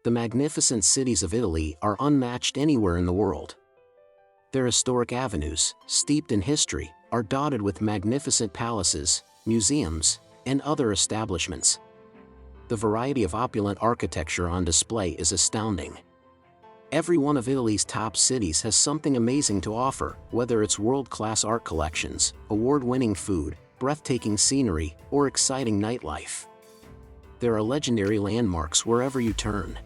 The magnificent cities of Italy are unmatched anywhere in the world. Their historic avenues, steeped in history, are dotted with magnificent palaces, museums, and other establishments. The variety of opulent architecture on display is astounding. Every one of Italy's top cities has something amazing to offer, whether it's world-class art collections, award-winning food, breathtaking scenery, or exciting nightlife. There are legendary landmarks wherever you turn.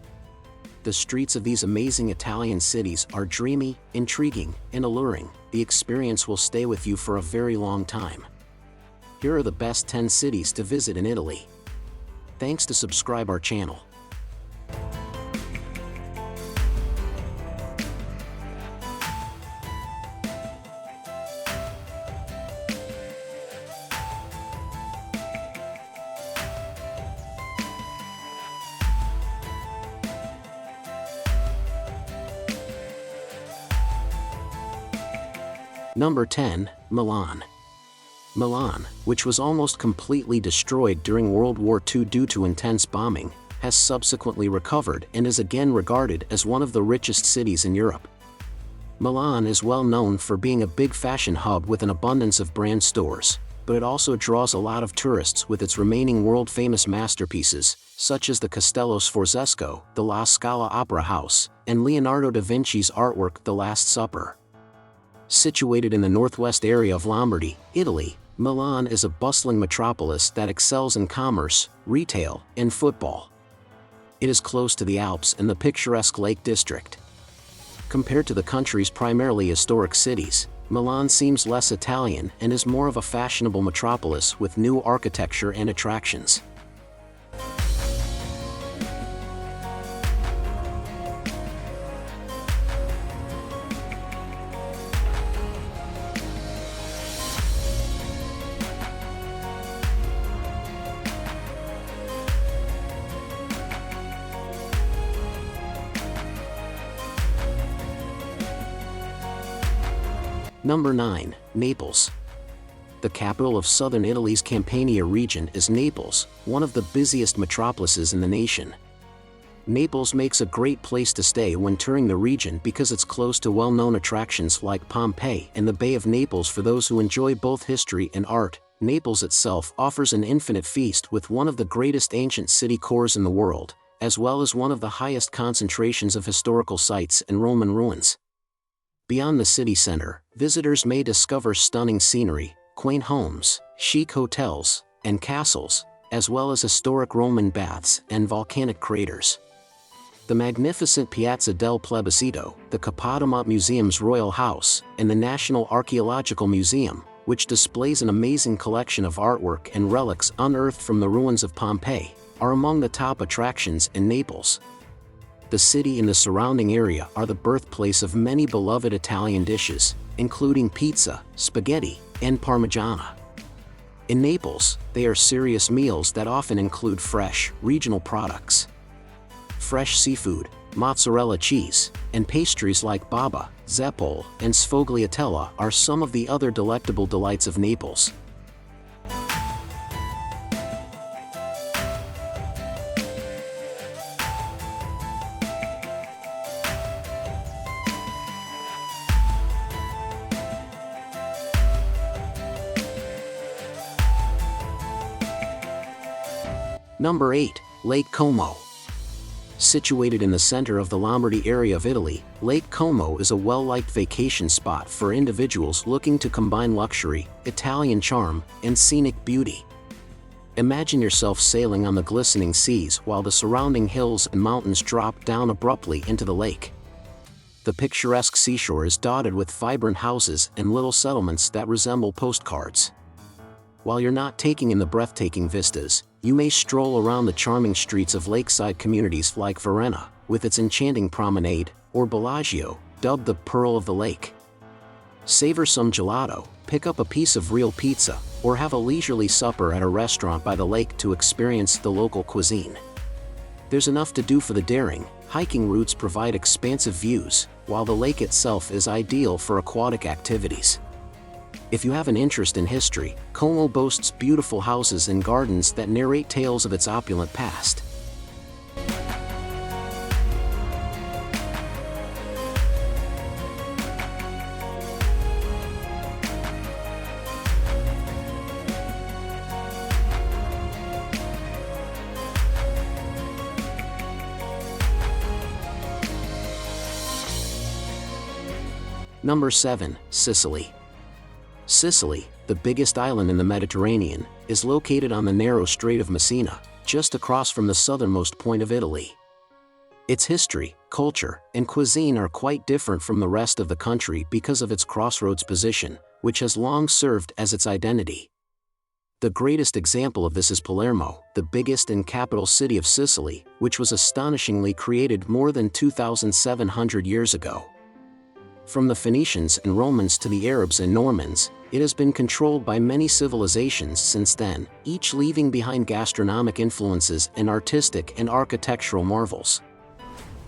The streets of these amazing Italian cities are dreamy, intriguing, and alluring. The experience will stay with you for a very long time. Here are the best 10 cities to visit in Italy. Thanks to subscribe our channel. Number 10, Milan. Milan, which was almost completely destroyed during World War II due to intense bombing, has subsequently recovered and is again regarded as one of the richest cities in Europe. Milan is well known for being a big fashion hub with an abundance of brand stores, but it also draws a lot of tourists with its remaining world-famous masterpieces, such as the Castello Sforzesco, the La Scala Opera House, and Leonardo da Vinci's artwork The Last Supper. Situated in the northwest area of Lombardy, Italy, Milan is a bustling metropolis that excels in commerce, retail, and football. It is close to the Alps and the picturesque Lake District. Compared to the country's primarily historic cities, Milan seems less Italian and is more of a fashionable metropolis with new architecture and attractions. Number 9, Naples. The capital of southern Italy's Campania region is Naples, one of the busiest metropolises in the nation. Naples makes a great place to stay when touring the region because it's close to well-known attractions like Pompeii and the Bay of Naples. For those who enjoy both history and art, Naples itself offers an infinite feast with one of the greatest ancient city cores in the world, as well as one of the highest concentrations of historical sites and Roman ruins. Beyond the city center, visitors may discover stunning scenery, quaint homes, chic hotels, and castles, as well as historic Roman baths and volcanic craters. The magnificent Piazza del Plebiscito, the Capodimonte Museum's Royal House, and the National Archaeological Museum, which displays an amazing collection of artwork and relics unearthed from the ruins of Pompeii, are among the top attractions in Naples. The city and the surrounding area are the birthplace of many beloved Italian dishes, including pizza, spaghetti, and parmigiana. In Naples, they are serious meals that often include fresh, regional products. Fresh seafood, mozzarella cheese, and pastries like baba, zeppole, and sfogliatella are some of the other delectable delights of Naples. Number 8, Lake Como. Situated in the center of the Lombardy area of Italy, Lake Como is a well-liked vacation spot for individuals looking to combine luxury, Italian charm, and scenic beauty. Imagine yourself sailing on the glistening seas while the surrounding hills and mountains drop down abruptly into the lake. The picturesque seashore is dotted with vibrant houses and little settlements that resemble postcards. While you're not taking in the breathtaking vistas, you may stroll around the charming streets of lakeside communities like Verona, with its enchanting promenade, or Bellagio, dubbed the Pearl of the Lake. Savor some gelato, pick up a piece of real pizza, or have a leisurely supper at a restaurant by the lake to experience the local cuisine. There's enough to do for the daring. Hiking routes provide expansive views, while the lake itself is ideal for aquatic activities. If you have an interest in history, Como boasts beautiful houses and gardens that narrate tales of its opulent past. Number 7. Sicily. Sicily, the biggest island in the Mediterranean, is located on the narrow Strait of Messina, just across from the southernmost point of Italy. Its history, culture, and cuisine are quite different from the rest of the country because of its crossroads position, which has long served as its identity. The greatest example of this is Palermo, the biggest and capital city of Sicily, which was astonishingly created more than 2,700 years ago. From the Phoenicians and Romans to the Arabs and Normans, it has been controlled by many civilizations since then, each leaving behind gastronomic influences and artistic and architectural marvels.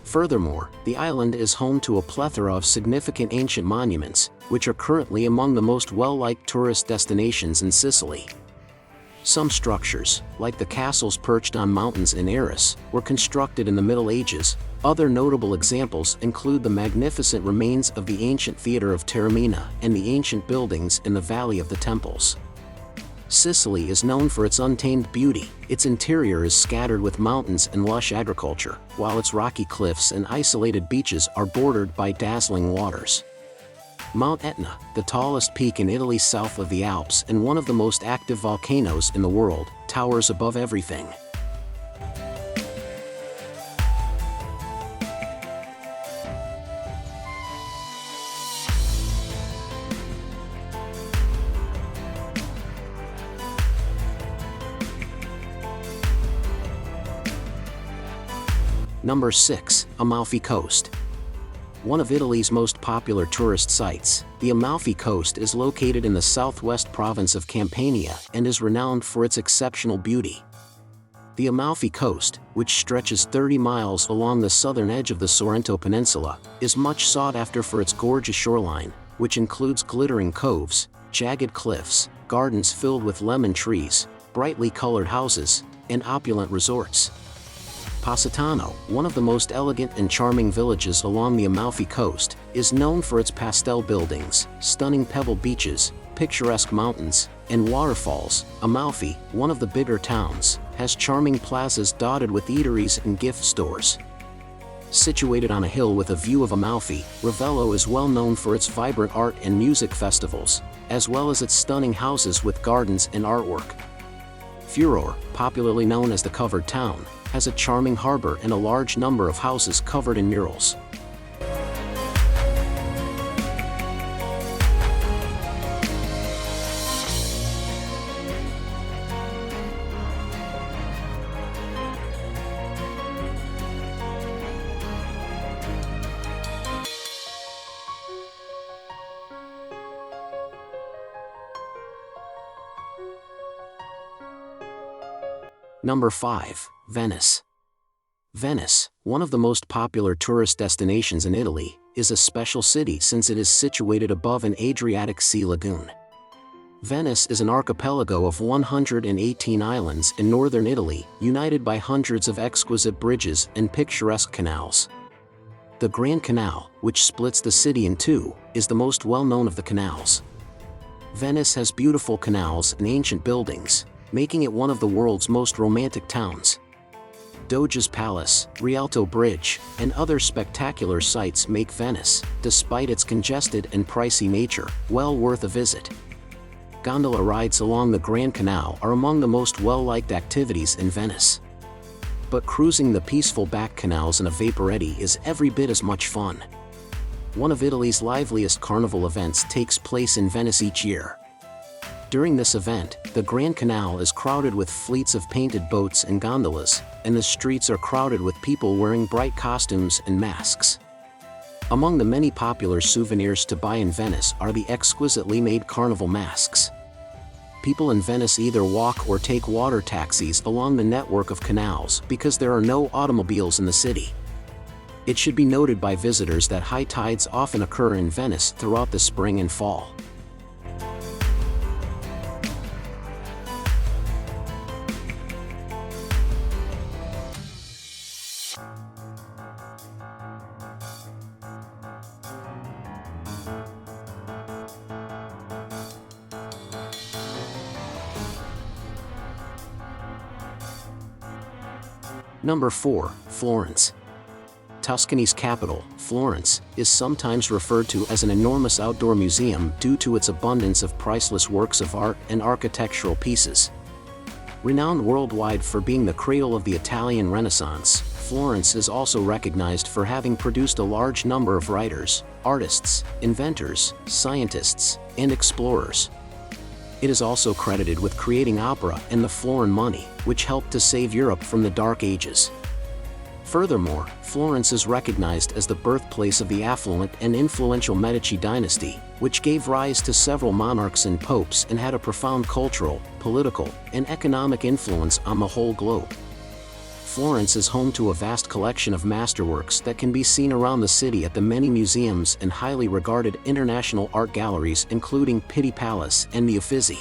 Furthermore, the island is home to a plethora of significant ancient monuments, which are currently among the most well-liked tourist destinations in Sicily. Some structures, like the castles perched on mountains in Eris, were constructed in the Middle Ages. Other notable examples include the magnificent remains of the ancient theater of Taormina and the ancient buildings in the Valley of the Temples. Sicily is known for its untamed beauty. Its interior is scattered with mountains and lush agriculture, while its rocky cliffs and isolated beaches are bordered by dazzling waters. Mount Etna, the tallest peak in Italy south of the Alps and one of the most active volcanoes in the world, towers above everything. Number 6. Amalfi Coast. One of Italy's most popular tourist sites, the Amalfi Coast is located in the southwest province of Campania and is renowned for its exceptional beauty. The Amalfi Coast, which stretches 30 miles along the southern edge of the Sorrento Peninsula, is much sought after for its gorgeous shoreline, which includes glittering coves, jagged cliffs, gardens filled with lemon trees, brightly colored houses, and opulent resorts. Positano, one of the most elegant and charming villages along the Amalfi Coast, is known for its pastel buildings, stunning pebble beaches, picturesque mountains, and waterfalls. Amalfi, one of the bigger towns, has charming plazas dotted with eateries and gift stores. Situated on a hill with a view of Amalfi, Ravello is well known for its vibrant art and music festivals, as well as its stunning houses with gardens and artwork. Furor, popularly known as the Covered Town, has a charming harbor and a large number of houses covered in murals. Number 5. Venice. Venice, one of the most popular tourist destinations in Italy, is a special city since it is situated above an Adriatic Sea lagoon. Venice is an archipelago of 118 islands in northern Italy, united by hundreds of exquisite bridges and picturesque canals. The Grand Canal, which splits the city in two, is the most well-known of the canals. Venice has beautiful canals and ancient buildings, making it one of the world's most romantic towns. Doge's Palace, Rialto Bridge, and other spectacular sights make Venice, despite its congested and pricey nature, well worth a visit. Gondola rides along the Grand Canal are among the most well-liked activities in Venice. But cruising the peaceful back canals in a vaporetti is every bit as much fun. One of Italy's liveliest carnival events takes place in Venice each year. During this event, the Grand Canal is crowded with fleets of painted boats and gondolas, and the streets are crowded with people wearing bright costumes and masks. Among the many popular souvenirs to buy in Venice are the exquisitely made carnival masks. People in Venice either walk or take water taxis along the network of canals because there are no automobiles in the city. It should be noted by visitors that high tides often occur in Venice throughout the spring and fall. Number 4. Florence. Tuscany's capital, Florence, is sometimes referred to as an enormous outdoor museum due to its abundance of priceless works of art and architectural pieces. Renowned worldwide for being the cradle of the Italian Renaissance, Florence is also recognized for having produced a large number of writers, artists, inventors, scientists, and explorers. It is also credited with creating opera and the florin money, which helped to save Europe from the Dark Ages. Furthermore, Florence is recognized as the birthplace of the affluent and influential Medici dynasty, which gave rise to several monarchs and popes and had a profound cultural, political, and economic influence on the whole globe. Florence is home to a vast collection of masterworks that can be seen around the city at the many museums and highly regarded international art galleries including Pitti Palace and the Uffizi.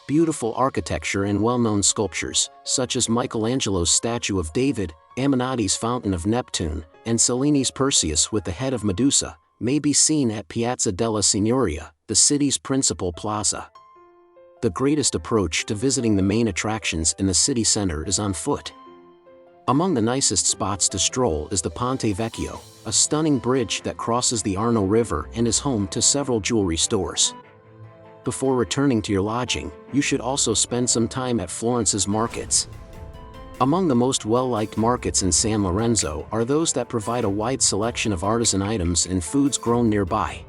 Beautiful architecture and well-known sculptures, such as Michelangelo's statue of David, Aminati's Fountain of Neptune, and Cellini's Perseus with the head of Medusa, may be seen at Piazza della Signoria, the city's principal plaza. The greatest approach to visiting the main attractions in the city center is on foot. Among the nicest spots to stroll is the Ponte Vecchio, a stunning bridge that crosses the Arno River and is home to several jewelry stores. Before returning to your lodging, you should also spend some time at Florence's markets. Among the most well-liked markets in San Lorenzo are those that provide a wide selection of artisan items and foods grown nearby.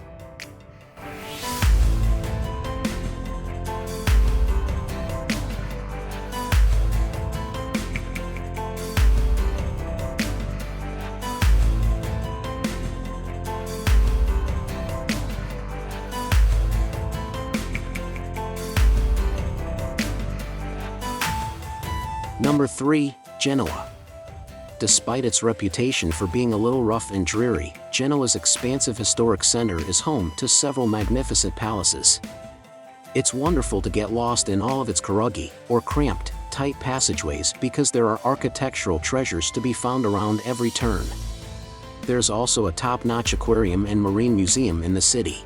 Number 3. Genoa. Despite its reputation for being a little rough and dreary, Genoa's expansive historic center is home to several magnificent palaces. It's wonderful to get lost in all of its corrughi, or cramped, tight passageways because there are architectural treasures to be found around every turn. There's also a top-notch aquarium and marine museum in the city.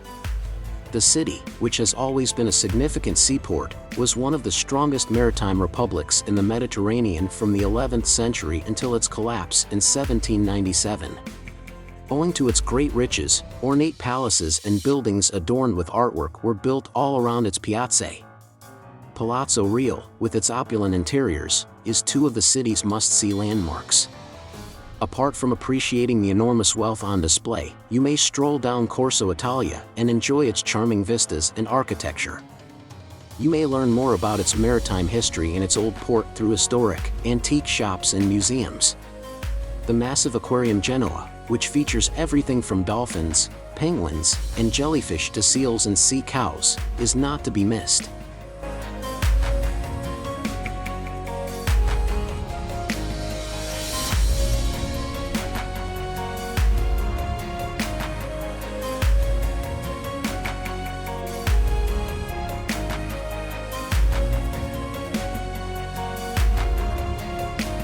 The city, which has always been a significant seaport, was one of the strongest maritime republics in the Mediterranean from the 11th century until its collapse in 1797. Owing to its great riches, ornate palaces and buildings adorned with artwork were built all around its piazze. Palazzo Reale, with its opulent interiors, is two of the city's must-see landmarks. Apart from appreciating the enormous wealth on display, you may stroll down Corso Italia and enjoy its charming vistas and architecture. You may learn more about its maritime history and its old port through historic, antique shops and museums. The massive aquarium Genoa, which features everything from dolphins, penguins, and jellyfish to seals and sea cows, is not to be missed.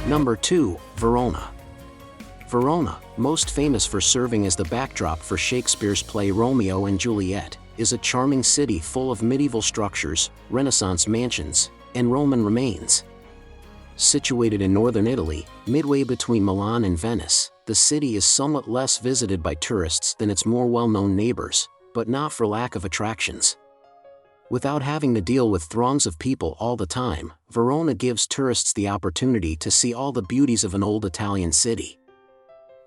Number 2. Verona. Verona, most famous for serving as the backdrop for Shakespeare's play Romeo and Juliet, is a charming city full of medieval structures, Renaissance mansions, and Roman remains. Situated in northern Italy, midway between Milan and Venice, the city is somewhat less visited by tourists than its more well-known neighbors, but not for lack of attractions. Without having to deal with throngs of people all the time, Verona gives tourists the opportunity to see all the beauties of an old Italian city.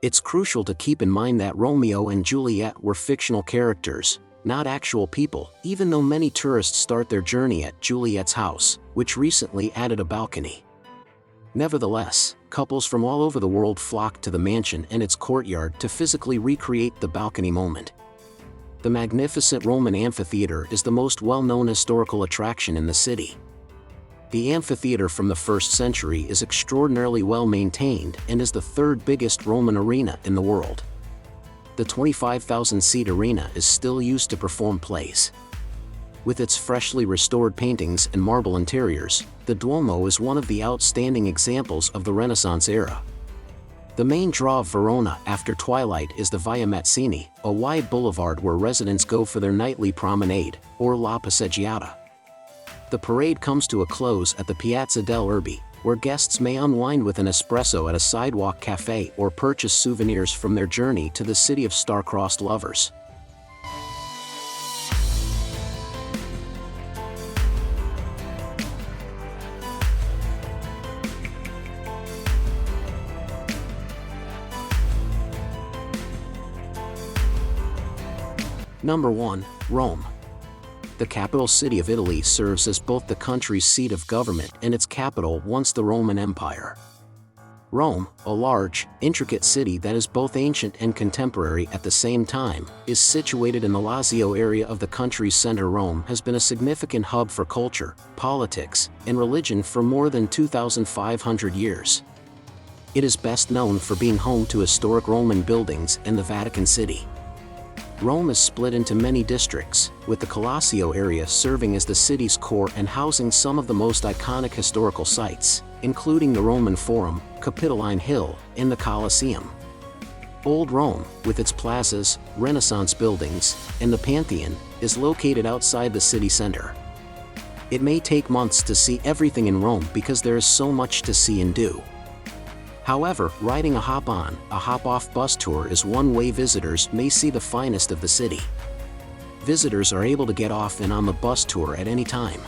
It's crucial to keep in mind that Romeo and Juliet were fictional characters, not actual people, even though many tourists start their journey at Juliet's house, which recently added a balcony. Nevertheless, couples from all over the world flock to the mansion and its courtyard to physically recreate the balcony moment. The magnificent Roman amphitheater is the most well-known historical attraction in the city. The amphitheater from the 1st century is extraordinarily well maintained and is the third biggest Roman arena in the world. The 25,000-seat arena is still used to perform plays. With its freshly restored paintings and marble interiors, the Duomo is one of the outstanding examples of the Renaissance era. The main draw of Verona after twilight is the Via Mazzini, a wide boulevard where residents go for their nightly promenade, or La Passeggiata. The parade comes to a close at the Piazza degli Erbi, where guests may unwind with an espresso at a sidewalk cafe or purchase souvenirs from their journey to the city of star-crossed lovers. Number 1. Rome. The capital city of Italy serves as both the country's seat of government and its capital once the Roman Empire. Rome, a large, intricate city that is both ancient and contemporary at the same time, is situated in the Lazio area of the country's center. Rome has been a significant hub for culture, politics, and religion for more than 2,500 years. It is best known for being home to historic Roman buildings and the Vatican City. Rome is split into many districts, with the Colosseo area serving as the city's core and housing some of the most iconic historical sites, including the Roman Forum, Capitoline Hill, and the Colosseum. Old Rome, with its plazas, Renaissance buildings, and the Pantheon, is located outside the city center. It may take months to see everything in Rome because there is so much to see and do. However, riding a hop-on, a hop-off bus tour is one way visitors may see the finest of the city. Visitors are able to get off and on the bus tour at any time.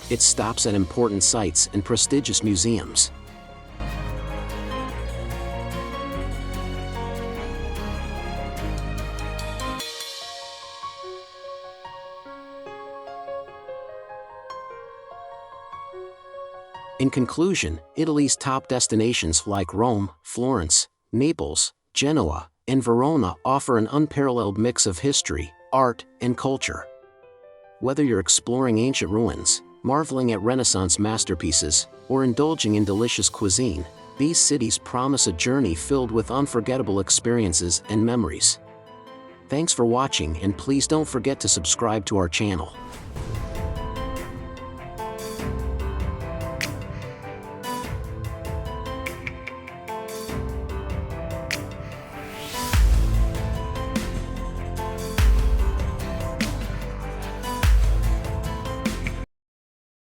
It stops at important sites and prestigious museums. In conclusion, Italy's top destinations like Rome, Florence, Naples, Genoa, and Verona offer an unparalleled mix of history, art, and culture. Whether you're exploring ancient ruins, marveling at Renaissance masterpieces, or indulging in delicious cuisine, these cities promise a journey filled with unforgettable experiences and memories. Thanks for watching, and please don't forget to subscribe to our channel.